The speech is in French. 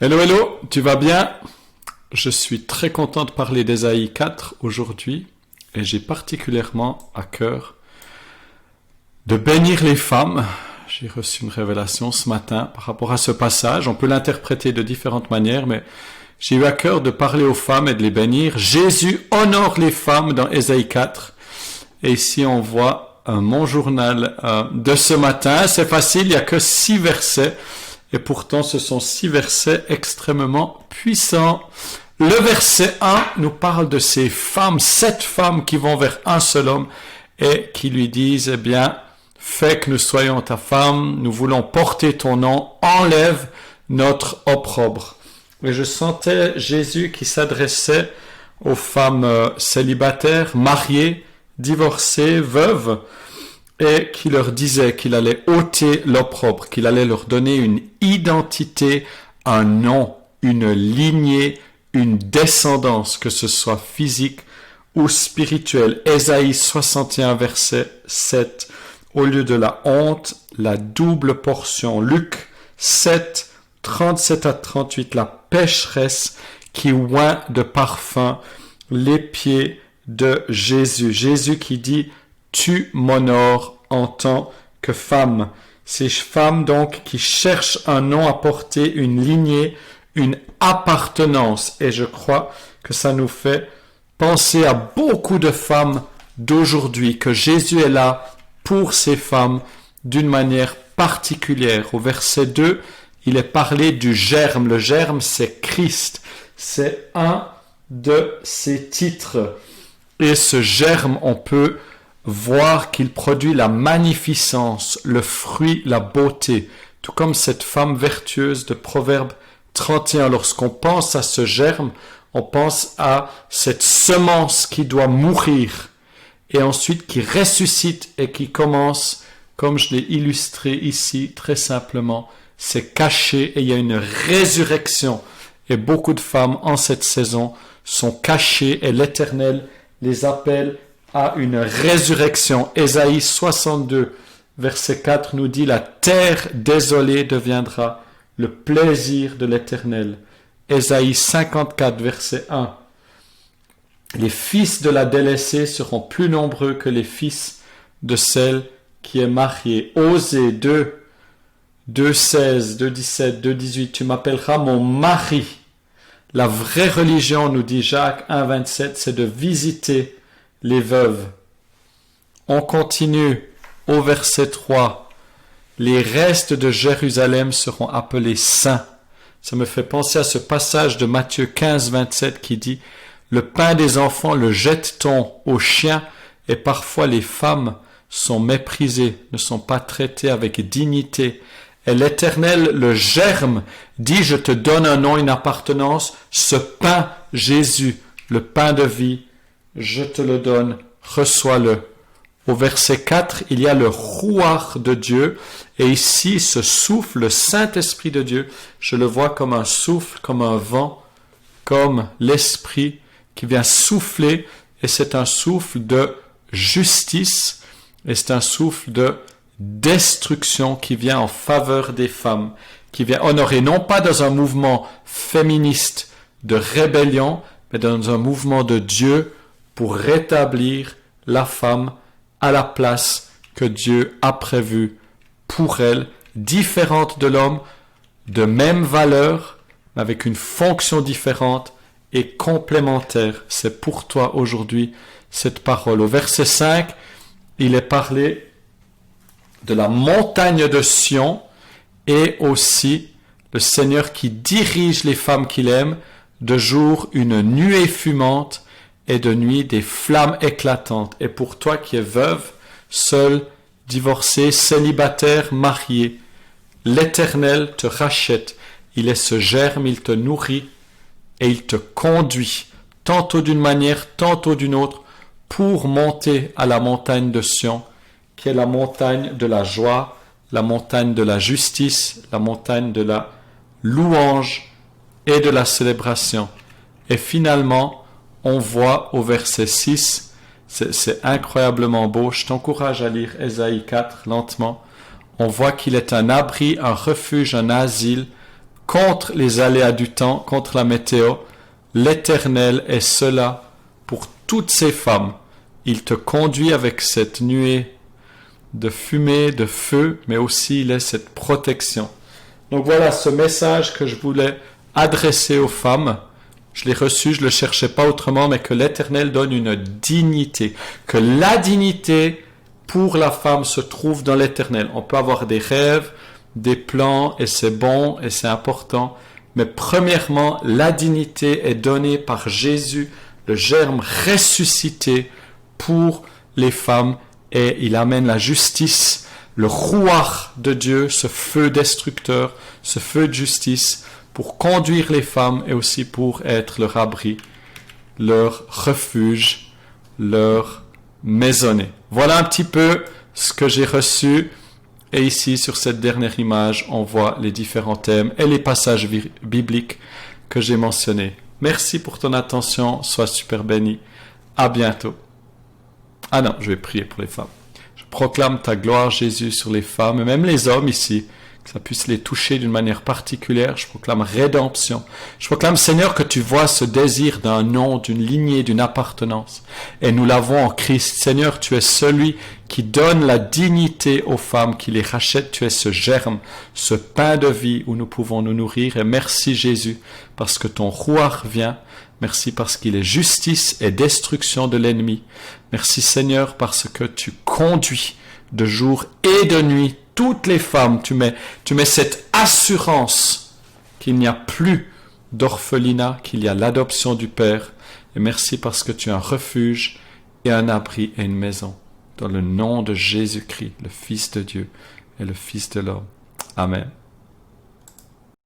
Hello, hello, tu vas bien? Je suis très content de parler d'Ésaïe 4 aujourd'hui et j'ai particulièrement à cœur de bénir les femmes. J'ai reçu une révélation ce matin par rapport à ce passage. On peut l'interpréter de différentes manières, mais j'ai eu à cœur de parler aux femmes et de les bénir. Jésus honore les femmes dans Ésaïe 4. Et ici, on voit mon journal de ce matin. C'est facile, il n'y a que 6 versets. Et pourtant, ce sont 6 versets extrêmement puissants. Le verset 1 nous parle de ces femmes, 7 femmes qui vont vers un seul homme et qui lui disent, eh bien, fais que nous soyons ta femme, nous voulons porter ton nom, enlève notre opprobre. Et je sentais Jésus qui s'adressait aux femmes célibataires, mariées, divorcées, veuves, et qui leur disait qu'il allait ôter l'opprobre, qu'il allait leur donner une identité, un nom, une lignée, une descendance, que ce soit physique ou spirituelle. Ésaïe 61, verset 7. Au lieu de la honte, la double portion. Luc 7, 37 à 38, la pécheresse qui oint de parfum les pieds de Jésus. Jésus qui dit, tu m'honores en tant que femme. Ces femmes donc qui cherchent un nom à porter, une lignée, une appartenance. Et je crois que ça nous fait penser à beaucoup de femmes d'aujourd'hui, que Jésus est là pour ces femmes d'une manière particulière. Au verset 2, il est parlé du germe. Le germe, c'est Christ. C'est un de ses titres. Et ce germe, on peut voir qu'il produit la magnificence, le fruit, la beauté. Tout comme cette femme vertueuse de Proverbe 31. Lorsqu'on pense à ce germe, on pense à cette semence qui doit mourir et ensuite qui ressuscite et qui commence, comme je l'ai illustré ici très simplement, c'est caché et il y a une résurrection. Et beaucoup de femmes en cette saison sont cachées et l'Éternel les appelle à une résurrection. Ésaïe 62, verset 4 nous dit, la terre désolée deviendra le plaisir de l'Éternel. Ésaïe 54, verset 1. Les fils de la délaissée seront plus nombreux que les fils de celle qui est mariée. Osée 2, 2,16, 2,17, 2,18, tu m'appelleras mon mari. La vraie religion, nous dit Jacques 1, 27, c'est de visiter les veuves. On continue au verset 3. Les restes de Jérusalem seront appelés saints. Ça me fait penser à ce passage de Matthieu 15, 27 qui dit « Le pain des enfants le jette-t-on aux chiens et parfois les femmes sont méprisées, ne sont pas traitées avec dignité. Et l'Éternel, le germe, dit « Je te donne un nom, une appartenance, ce pain, Jésus, le pain de vie, je te le donne, reçois-le. » Au verset 4, il y a le rouar de Dieu. Et ici, ce souffle, le Saint-Esprit de Dieu, je le vois comme un souffle, comme un vent, comme l'Esprit qui vient souffler. Et c'est un souffle de justice. Et c'est un souffle de destruction qui vient en faveur des femmes, qui vient honorer, non pas dans un mouvement féministe de rébellion, mais dans un mouvement de Dieu pour rétablir la femme à la place que Dieu a prévue pour elle, différente de l'homme, de même valeur, mais avec une fonction différente et complémentaire. C'est pour toi aujourd'hui cette parole. Au verset 5, il est parlé de la montagne de Sion et aussi le Seigneur qui dirige les femmes qu'il aime, de jour une nuée fumante et de nuit des flammes éclatantes. Et pour toi qui es veuve, seule, divorcée, célibataire, mariée, l'Éternel te rachète. Il est ce germe, il te nourrit et il te conduit, tantôt d'une manière, tantôt d'une autre, pour monter à la montagne de Sion, qui est la montagne de la joie, la montagne de la justice, la montagne de la louange et de la célébration. Et finalement, on voit au verset 6, c'est incroyablement beau, je t'encourage à lire Ésaïe 4 lentement, on voit qu'il est un abri, un refuge, un asile contre les aléas du temps, contre la météo. L'Éternel est cela pour toutes ces femmes. Il te conduit avec cette nuée de fumée, de feu, mais aussi il est cette protection. Donc voilà ce message que je voulais adresser aux femmes. Je l'ai reçu, je ne le cherchais pas autrement, mais que l'Éternel donne une dignité, que la dignité pour la femme se trouve dans l'Éternel. On peut avoir des rêves, des plans, et c'est bon, et c'est important, mais premièrement, la dignité est donnée par Jésus, le germe ressuscité pour les femmes, et il amène la justice, le rouach de Dieu, ce feu destructeur, ce feu de justice, pour conduire les femmes et aussi pour être leur abri, leur refuge, leur maisonnée. Voilà un petit peu ce que j'ai reçu. Et ici, sur cette dernière image, on voit les différents thèmes et les passages bibliques que j'ai mentionnés. Merci pour ton attention. Sois super béni. À bientôt. Ah non, je vais prier pour les femmes. Je proclame ta gloire, Jésus, sur les femmes et même les hommes ici, que ça puisse les toucher d'une manière particulière. Je proclame rédemption. Je proclame, Seigneur, que tu vois ce désir d'un nom, d'une lignée, d'une appartenance. Et nous l'avons en Christ. Seigneur, tu es celui qui donne la dignité aux femmes, qui les rachète. Tu es ce germe, ce pain de vie où nous pouvons nous nourrir. Et merci, Jésus, parce que ton rouach vient. Merci parce qu'il est justice et destruction de l'ennemi. Merci, Seigneur, parce que tu conduis de jour et de nuit toutes les femmes, tu mets cette assurance qu'il n'y a plus d'orphelinat, qu'il y a l'adoption du Père. Et merci parce que tu es un refuge et un abri et une maison. Dans le nom de Jésus-Christ, le Fils de Dieu et le Fils de l'homme. Amen.